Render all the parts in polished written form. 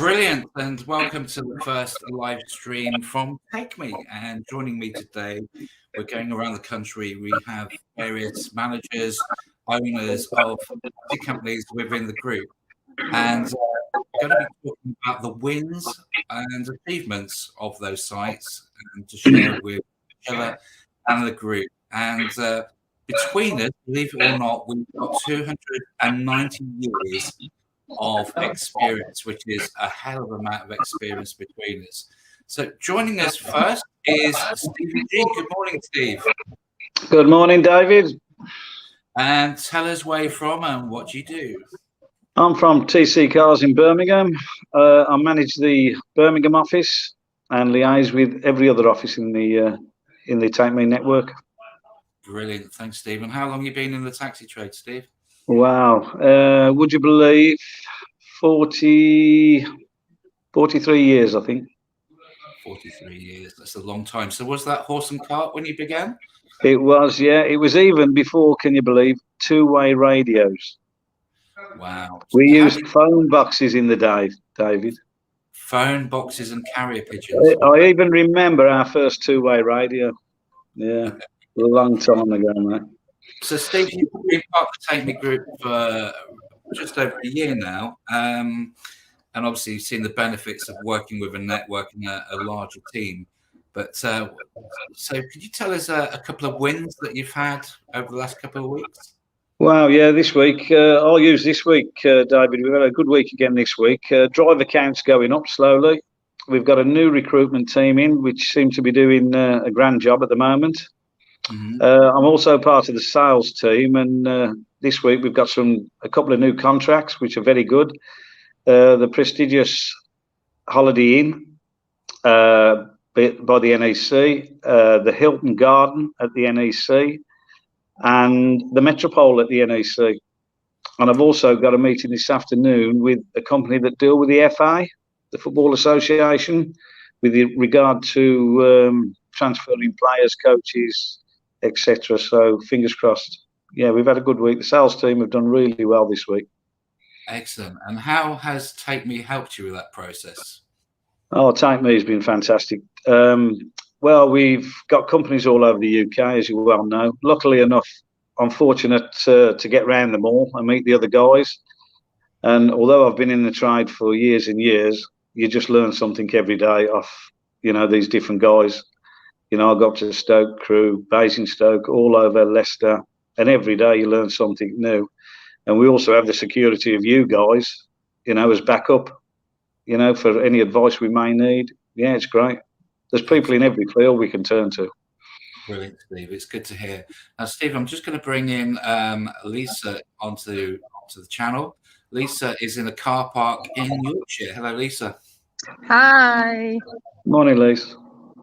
Brilliant, and welcome to the first live stream from Take Me. And joining me today, we're going around the country. We have various managers, owners of property companies within the group, and we're going to be talking about the wins and achievements of those sites, and to share with each other and the group. And between us, believe it or not, we've got 290 years of experience, which is a hell of a amount of experience between us. So joining us first is Stephen G. Good morning, Steve. Good morning, David. And tell us where you're from and what you do. I'm from TC Cars in Birmingham. I manage the Birmingham office and liaise with every other office in the Take Me network. Brilliant. Thanks, Stephen. How long have you been in the taxi trade, Steve? Wow. Would you believe 43 years, I think. 43 years. That's a long time. So was that horse and cart when you began? It was, yeah. It was even before, can you believe, two-way radios. Wow. We used phone boxes in the day, David. Phone boxes and carrier pigeons. I even remember our first two-way radio. Yeah, a long time ago, mate. So, Steve, you've been part of the Take Me group for just over a year now, and obviously you've seen the benefits of working with a network and a larger team. But so could you tell us a couple of wins that you've had over the last couple of weeks? Wow, yeah, this week, I'll use this week, David. We've had a good week again this week. Driver counts going up slowly. We've got a new recruitment team in, which seem to be doing a grand job at the moment. Mm-hmm. I'm also part of the sales team, and this week we've got a couple of new contracts which are very good. The prestigious Holiday Inn by the NEC, the Hilton Garden at the NEC, and the Metropole at the NEC. And I've also got a meeting this afternoon with a company that deal with the FA, the Football Association, with regard to transferring players, coaches, etc. So fingers crossed. Yeah, we've had a good week. The sales team have done really well this week. Excellent. And how has Take Me helped you with that process? Oh, Take Me has been fantastic. Well, we've got companies all over the UK, as you well know. Luckily enough, I'm fortunate to get round them all and meet the other guys. And although I've been in the trade for years and years, you just learn something every day off, these different guys. I got to Stoke, Crewe, Basingstoke, all over Leicester, and every day you learn something new. And we also have the security of you guys, as backup, for any advice we may need. Yeah, it's great. There's people in every field we can turn to. Brilliant, Steve. It's good to hear. Now, Steve, I'm just going to bring in Lisa onto the channel. Lisa is in a car park in Yorkshire. Hello, Lisa. Hi. Morning, Lisa.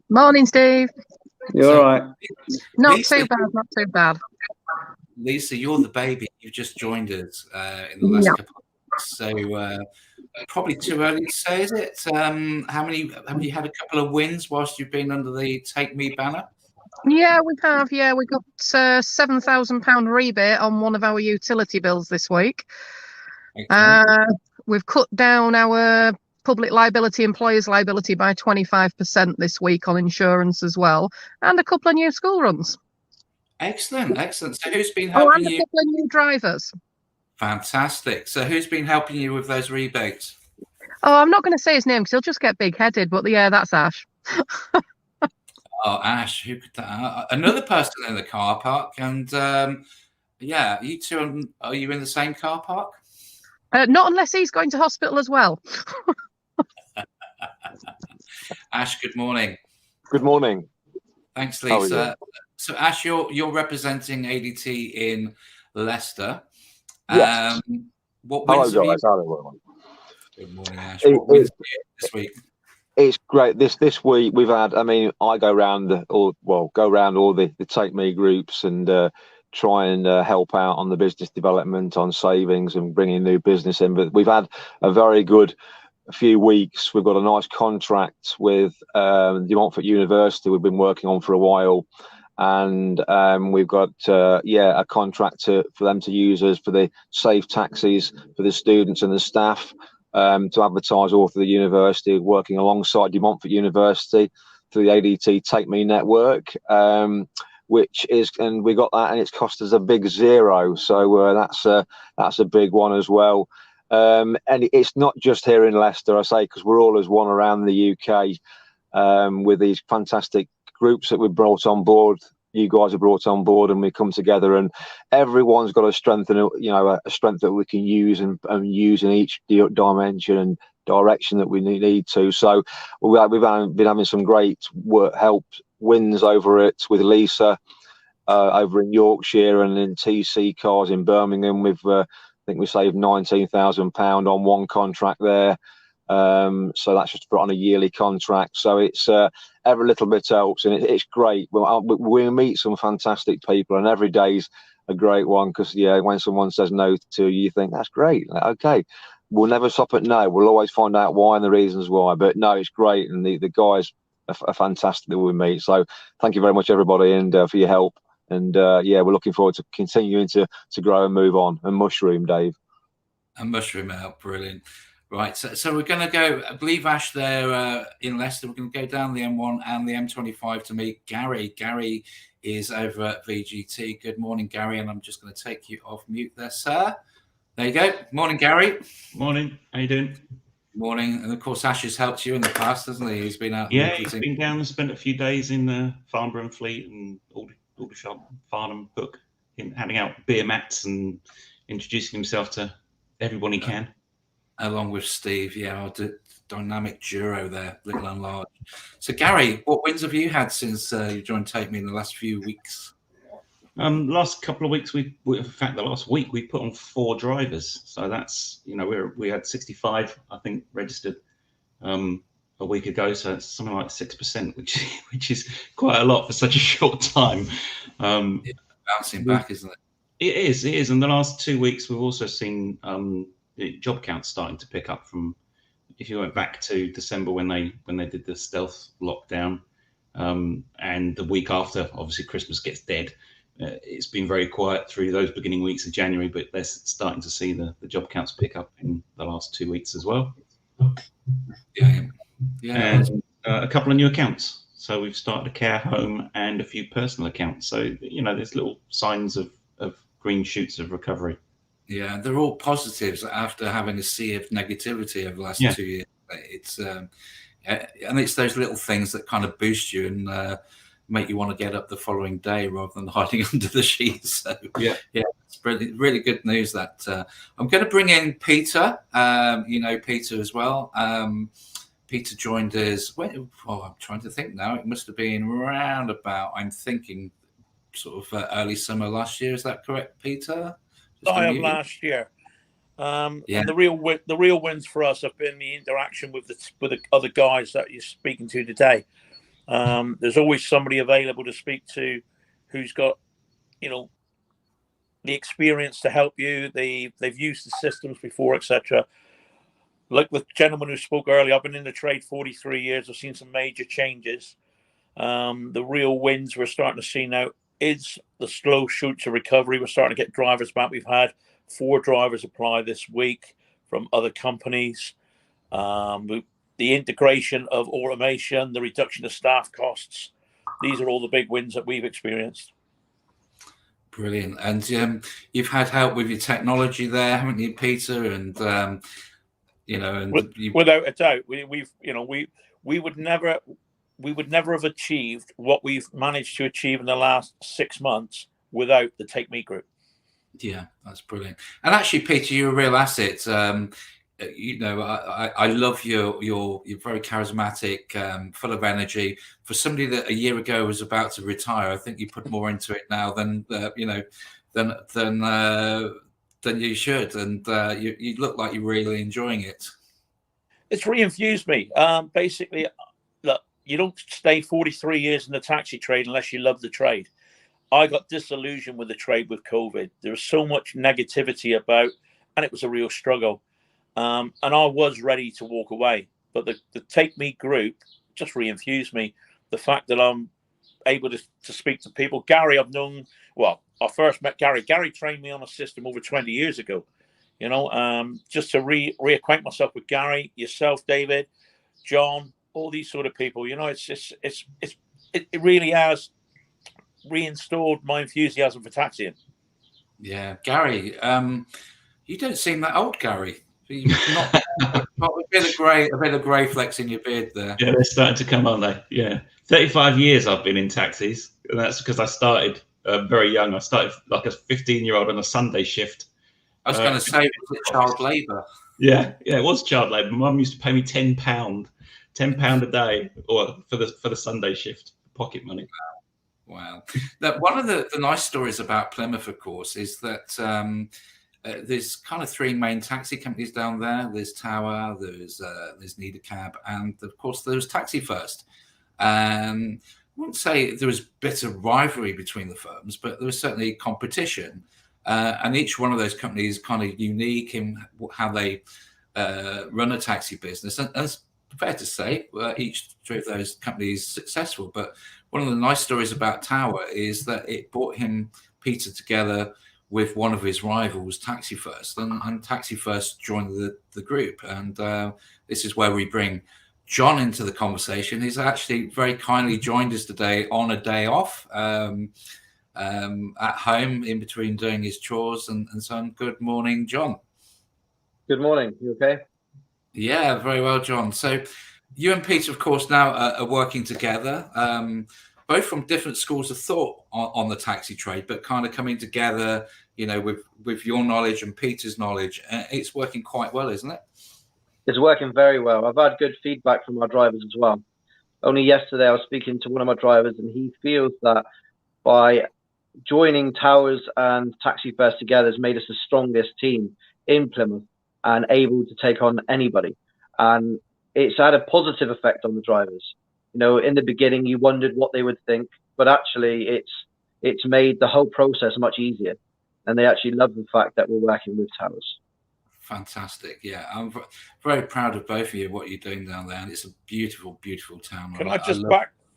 Morning, Steve. You all right? Not too bad. Lisa, you're the baby. You've just joined us in the last couple of weeks. So probably too early to say, is it? Have you had a couple of wins whilst you've been under the Take Me banner? Yeah, we have. Yeah, we got £7,000 rebate on one of our utility bills this week. We've cut down our public liability, employers' liability by 25% this week on insurance as well, and a couple of new school runs. Excellent. So who's been helping you? A couple of new drivers. Fantastic. So who's been helping you with those rebates? Oh, I'm not going to say his name because he'll just get big-headed, but yeah, that's Ash. Oh, Ash, who could that? Another person in the car park, and yeah, you two, are you in the same car park? Not unless he's going to hospital as well. Ash, good morning. Good morning. Thanks, Lisa. So, Ash, you're representing ADT in Leicester. Yes. Hello, guys. Good morning, Ash. What wins this week? It's great. This week we've had. I go around all the Take Me groups and try and help out on the business development, on savings, and bringing new business in. But we've had a very good few weeks. We've got a nice contract with De Montfort University we've been working on for a while, and we've got a contract for them to use us for the safe taxis for the students and the staff. to advertise all through the university, working alongside De Montfort University through the ADT Take Me network, which is, and we got that, and it's cost us a big zero. So that's a big one as well. And it's not just here in Leicester, I say, because we're all as one around the UK, with these fantastic groups that we brought on board. You guys have brought on board, and we come together, and everyone's got a strength, and a strength that we can use and use in each dimension and direction that we need to. So we've been having some great wins over it with Lisa over in Yorkshire, and in TC Cars in Birmingham. I think we saved £19,000 on one contract there. So that's just on a yearly contract. So it's every little bit helps, and it's great. We meet some fantastic people, and every day's a great one, because when someone says no to you, you think that's great. Okay, we'll never stop at no. We'll always find out why and the reasons why. But no, it's great, and the guys are fantastic that we meet. So thank you very much, everybody, and for your help. And we're looking forward to continuing to grow and move on and mushroom, Dave. And mushroom out, brilliant. Right, so we're going to go, I believe, Ash, there in Leicester. We're going to go down the M1 and the M25 to meet Gary. Gary is over at VGT. Good morning, Gary, and I'm just going to take you off mute there, sir. There you go. Morning, Gary. Morning. How you doing? Morning. And, of course, Ash has helped you in the past, hasn't he? He's been out. Yeah, he's been down and spent a few days in Farnborough and Fleet and Aldershot, Farnham, Hook, handing out beer mats and introducing himself to everyone he can. Along with Steve, our dynamic duo there, little and large. So, Gary, what wins have you had since you joined Take Me in the last few weeks? Last couple of weeks, in fact, the last week we put on 4 drivers. So that's, we had 65, I think, registered a week ago. So it's something like 6%, which is quite a lot for such a short time. Bouncing back, isn't it? It is. And the last 2 weeks, we've also seen the job count starting to pick up from, if you went back to December when they did the stealth lockdown, and the week after, obviously Christmas gets dead. It's been very quiet through those beginning weeks of January, but they're starting to see the job counts pick up in the last 2 weeks as well. Yeah. And a couple of new accounts. So we've started a care home and a few personal accounts. So, there's little signs of green shoots of recovery. Yeah, they're all positives after having a sea of negativity over the last 2 years. It's and it's those little things that kind of boost you and make you want to get up the following day rather than hiding under the sheets. So, it's really good news. That I'm going to bring in Peter. Peter as well. Peter joined us. I'm trying to think now. It must have been around about, I'm thinking, sort of early summer last year. Is that correct, Peter? Last year. And the real wins for us have been the interaction with the other guys that you're speaking to today. There's always somebody available to speak to who's got, the experience to help you. They've used the systems before, etc. Like the gentleman who spoke earlier, I've been in the trade 43 years. I've seen some major changes. The real wins we're starting to see now is the slow shoots of recovery. We're starting to get drivers back. We've had 4 drivers apply this week from other companies. The integration of automation, the reduction of staff costs. These are all the big wins that we've experienced. Brilliant. And you've had help with your technology there, haven't you, Peter? And without a doubt, we would never have achieved what we've managed to achieve in the last 6 months without the Take Me group. Yeah, that's brilliant. And actually, Peter, you're a real asset. I love you're very charismatic, full of energy. For somebody that a year ago was about to retire, I think you put more into it now than you should. And you look like you're really enjoying it. It's re-infused me. Basically, look, you don't stay 43 years in the taxi trade unless you love the trade. I got disillusioned with the trade with COVID. There was so much negativity about, and it was a real struggle. And I was ready to walk away. But the Take Me group just re-infused me. The fact that I'm able to speak to people. Gary, I've known, I first met Gary. Gary trained me on a system over 20 years ago. just to reacquaint myself with Gary, yourself, David, John, all these sort of people. It really has reinstalled my enthusiasm for taxiing. Yeah, Gary, you don't seem that old, Gary. You've not a bit of grey flecks in your beard there. Yeah, they're starting to come, aren't they? Yeah, 35 years I've been in taxis, and that's because I started very young. I started like a 15-year-old on a Sunday shift. I was going to say, was it child labour? Yeah, it was child labour. My mum used to pay me £10 a day, or for the Sunday shift, pocket money. Wow. Now, one of the nice stories about Plymouth, of course, is that there's kind of three main taxi companies down there. There's Tower, there's Needacab, and of course there's Taxi First. I wouldn't say there was bitter rivalry between the firms, but there was certainly competition. And each one of those companies is kind of unique in how they run a taxi business. And it's fair to say, each three of those companies successful. But one of the nice stories about Tower is that it brought Peter together with one of his rivals, Taxi First, and Taxi First joined the group. And this is where we bring John into the conversation. He's actually very kindly joined us today on a day off at home in between doing his chores and so on. Good morning, John. Good morning. You okay? Yeah, very well, John. So you and Peter, of course, now are working together, both from different schools of thought on the taxi trade, but kind of coming together, with your knowledge and Peter's knowledge. It's working quite well, isn't it? It's working very well. I've had good feedback from our drivers as well. Only yesterday I was speaking to one of my drivers, and he feels that by joining Towers and Taxi First together has made us the strongest team in Plymouth and able to take on anybody. And it's had a positive effect on the drivers. In the beginning, you wondered what they would think, but actually it's made the whole process much easier. And they actually love the fact that we're working with Towers. Fantastic. Yeah, I'm very proud of both of you, what you're doing down there. And it's a beautiful, beautiful town. Can I just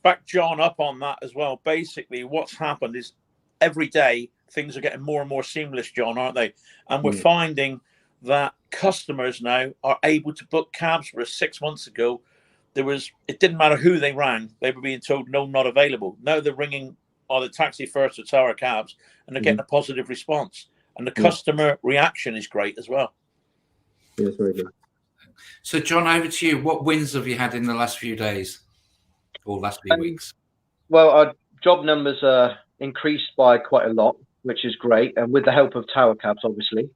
back John up on that as well? Basically, what's happened is every day things are getting more and more seamless, John, aren't they? And we're finding that customers now are able to book cabs. Whereas 6 months ago, it didn't matter who they rang, they were being told no, not available. Now they're ringing either Taxi First or Tower cabs, and they're getting a positive response. And the customer reaction is great as well. Yes, very good. So, John, over to you. What wins have you had in the last few days or last few weeks? Well, our job numbers are increased by quite a lot, which is great, and with the help of Tower cabs, obviously.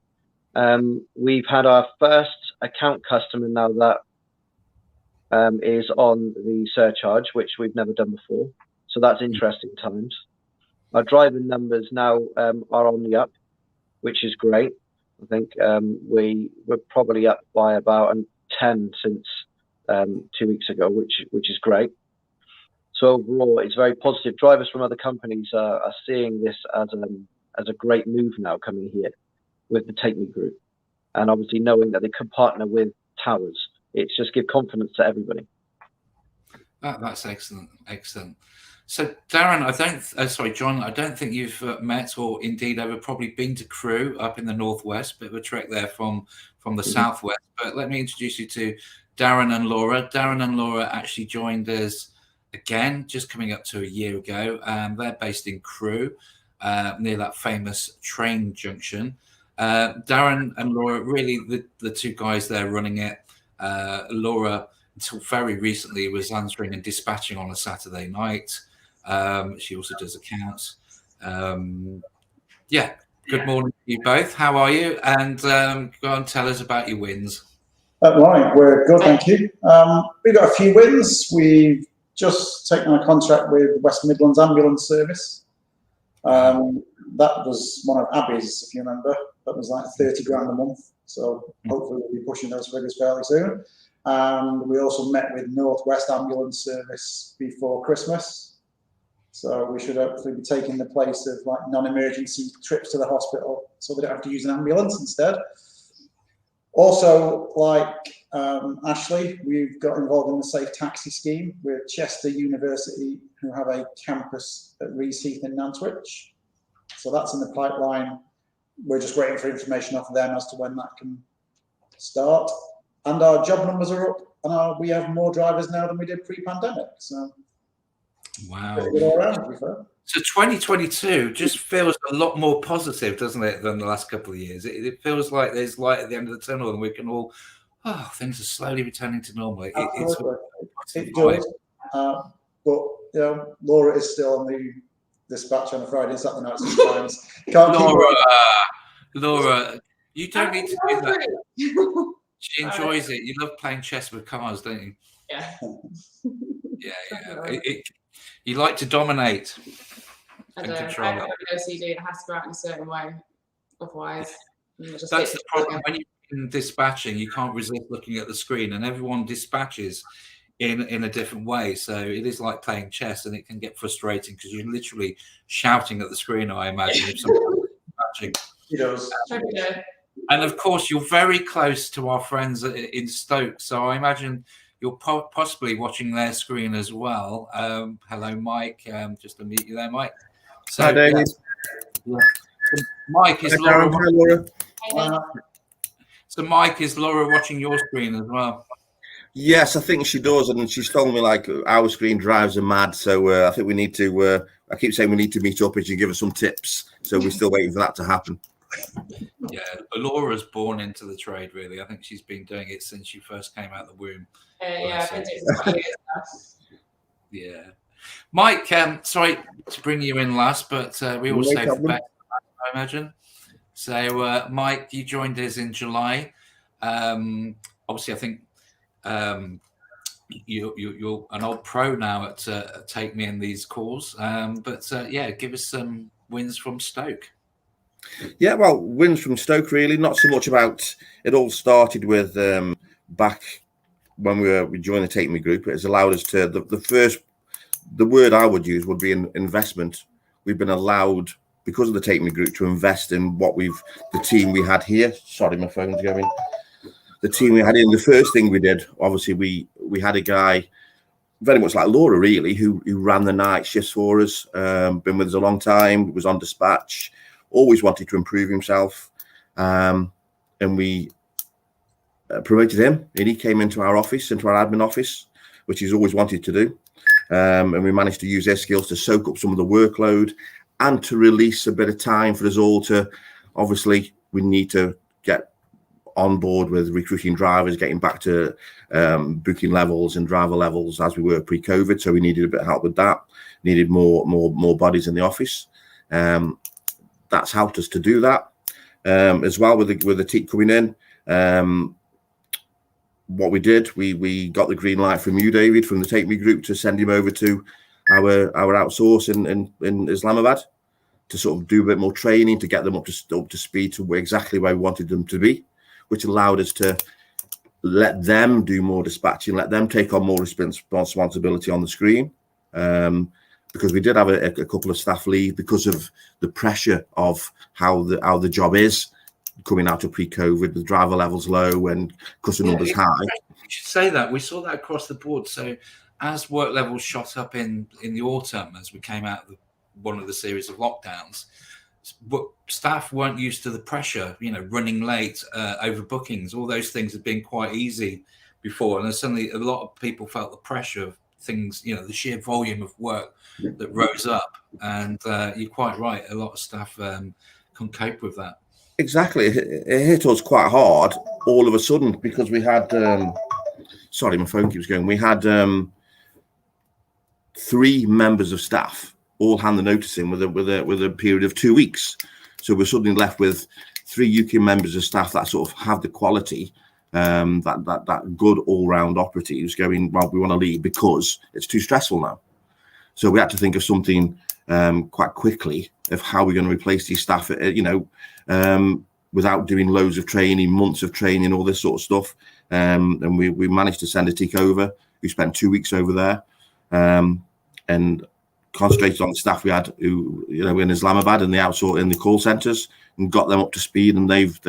We've had our first account customer now that is on the surcharge, which we've never done before. So that's interesting times. Our driving numbers now are on the up, which is great. I think we're probably up by about 10 since 2 weeks ago, which is great. So overall, it's very positive. Drivers from other companies are seeing this as a great move now coming here with the Take Me group, and obviously knowing that they could partner with Towers. It's just give confidence to everybody. That's excellent. So, Darren, John, I don't think you've met or indeed ever probably been to Crewe up in the northwest, bit of a trek there from the southwest. But let me introduce you to Darren and Laura. Darren and Laura actually joined us again, just coming up to a year ago. They're based in Crewe, near that famous train junction. Darren and Laura, really the two guys there running it. Laura, until very recently, was answering and dispatching on a Saturday night. She also does accounts. Good morning to you both. How are you? And go and tell us about your wins. Right, we're good, thank you. We've got a few wins. We've just taken on a contract with West Midlands Ambulance Service. That was one of Abby's, if you remember. That was like 30 grand a month. So hopefully we'll be pushing those figures fairly soon. And we also met with Northwest Ambulance Service before Christmas. So we should hopefully be taking the place of like non-emergency trips to the hospital, so they don't have to use an ambulance instead. Also, like Ashley, we've got involved in the Safe Taxi scheme with Chester University, who have a campus at Rees Heath in Nantwich. So that's in the pipeline. we're just waiting for information off of them as to when that can start. And our job numbers are up, and we have more drivers now than we did pre-pandemic. So, wow. All around, to be fair. So 2022 just feels a lot more positive, doesn't it, than the last couple of years? It feels like there's light at the end of the tunnel, and we can all, things are slowly returning to normal. It does. But you know, Laura is still on the dispatch on a Friday and Saturday nights sometimes. Laura, you don't need to do that. She enjoys it. You love playing chess with cars, don't you? Yeah. Yeah. You like to dominate and control I have OCD. It has to go out in a certain way. Otherwise, that's the problem. When you're dispatching, you can't resist looking at the screen, and everyone dispatches in a different way. So it is like playing chess, and it can get frustrating because you're literally shouting at the screen, I imagine, if someone's dispatching. He does. And of course, you're very close to our friends in Stoke, so I imagine you're possibly watching their screen as well. Hello, Mike. Just to meet you there, Mike. So, hi, David. Yeah. So Mike, is Laura? So, Mike, is Laura watching your screen as well? Yes, I think she does, and she's told me like our screen drives are mad. So I think we need to. I keep saying we need to meet up, and she give us some tips. So we're still waiting for that to happen. Yeah, Laura's born into the trade, really. I think she's been doing it since she first came out of the womb. Yeah, I've been doing it for years now. Yeah. Mike, sorry to bring you in last, but we all saved the best, I imagine. So, Mike, you joined us in July. Obviously, I think you're an old pro now at Take Me in these calls. But give us some wins from Stoke. Yeah, well, wins from Stoke, really. Not so much about it. All started with back when we joined the Take Me group. It has allowed us to the word I would use would be an investment. We've been allowed, because of the Take Me group, to invest in the team we had here. Sorry, my phone's going. The team we had in, the first thing we did, obviously, we had a guy very much like Laura, really, who ran the night shifts for us. Been with us a long time. Was on dispatch. Always wanted to improve himself, and we promoted him. And he came into our office, into our admin office, which he's always wanted to do. And we managed to use their skills to soak up some of the workload and to release a bit of time for us all to. Obviously, we need to get on board with recruiting drivers, getting back to booking levels and driver levels as we were pre-COVID. So we needed a bit of help with that. Needed more bodies in the office. That's helped us to do that as well with the team coming in. What we did, we got the green light from you, David, from the Take Me group to send him over to our outsource in Islamabad to sort of do a bit more training to get them up to speed to exactly where we wanted them to be, which allowed us to let them do more dispatching, let them take on more responsibility on the screen. Because we did have a couple of staff leave because of the pressure of how the job is coming out of pre-COVID, with driver levels low and customer numbers high. You should say that. We saw that across the board. So as work levels shot up in the autumn, as we came out of one of the series of lockdowns, staff weren't used to the pressure, running late, overbookings, all those things had been quite easy before. And then suddenly a lot of people felt the pressure of things, the sheer volume of work that rose up. And you're quite right. A lot of staff couldn't cope with that. Exactly. It hit us quite hard all of a sudden because we had, sorry, my phone keeps going. We had 3 members of staff all hand the notice in with a period of 2 weeks. So we're suddenly left with 3 UK members of staff that sort of have the quality, that good all-round operatives going, well, we want to leave because it's too stressful now. So we had to think of something quite quickly of how we're going to replace these staff, without doing loads of training, months of training, all this sort of stuff. And we managed to send a tick over who spent 2 weeks over there and concentrated on the staff we had who, in Islamabad and the outsourcing in the call centres and got them up to speed. And they've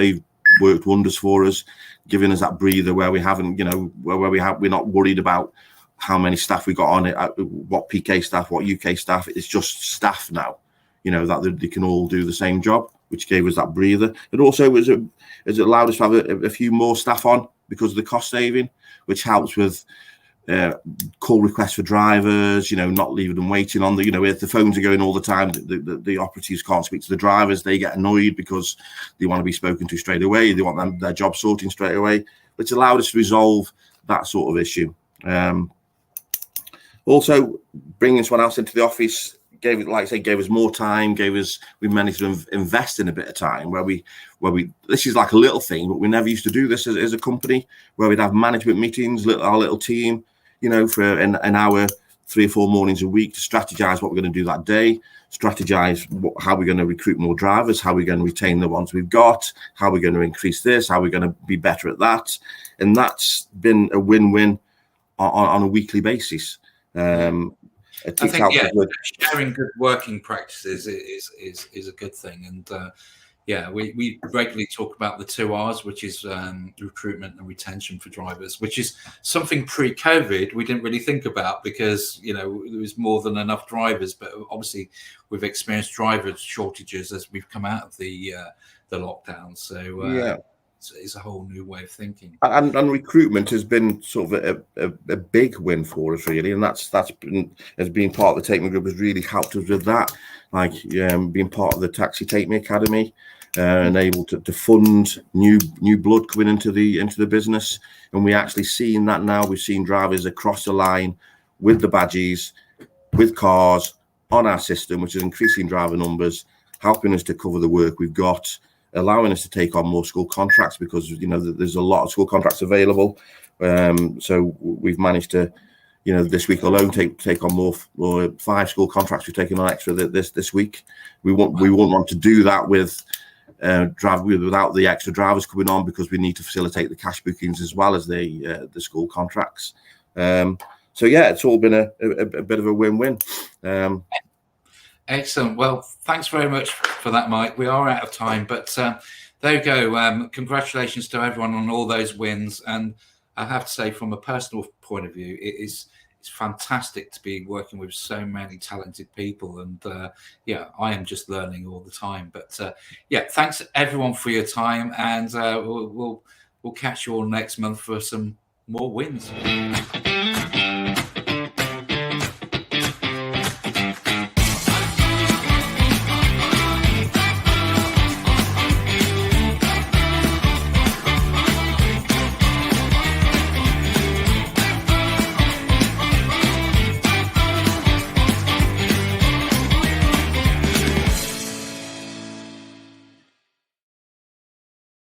worked wonders for us, giving us that breather where we haven't, we're not worried about how many staff we got on it, what PK staff, what UK staff. It's just staff now, that they can all do the same job. which gave us that breather. It also has allowed us to have a few more staff on because of the cost saving, which helps with call requests for drivers, not leaving them waiting on if the phones are going all the time, the operatives can't speak to the drivers. They get annoyed because they want to be spoken to straight away. They want their job sorting straight away, which allowed us to resolve that sort of issue. Also, bringing someone else into the office gave us more time. We managed to invest in a bit of time where we this is like a little thing, but we never used to do this as a company, where we'd have management meetings, our little team, for an hour, 3 or 4 mornings a week to strategize what we're going to do that day, strategize how we're going to recruit more drivers, how we're going to retain the ones we've got, how we're going to increase this, how we're going to be better at that. And that's been a win-win on a weekly basis. I think sharing good working practices is a good thing, and we regularly talk about the 2 R's, which is recruitment and retention for drivers, which is something pre-COVID we didn't really think about because there was more than enough drivers, but obviously we've experienced driver shortages as we've come out of the lockdown. So it's a whole new way of thinking. And recruitment has been sort of a big win for us, really, and that's been, as being part of the Take Me Group, has really helped us with that. Like being part of the Taxi Take Me Academy, and able to fund new blood coming into the business, and we actually seeing that now. We've seen drivers across the line with the badges, with cars on our system, which is increasing driver numbers, helping us to cover the work we've got, allowing us to take on more school contracts because there's a lot of school contracts available. So we've managed to, this week alone take on more 5 school contracts. We've taken on extra this week. We won't want to do that without the extra drivers coming on, because we need to facilitate the cash bookings as well as the school contracts. So it's all been a bit of a win-win. Excellent. Well, thanks very much for that, Mike. We are out of time, but there you go. Congratulations to everyone on all those wins. And I have to say, from a personal point of view, it's fantastic to be working with so many talented people. And I am just learning all the time. But thanks everyone for your time, and we'll catch you all next month for some more wins.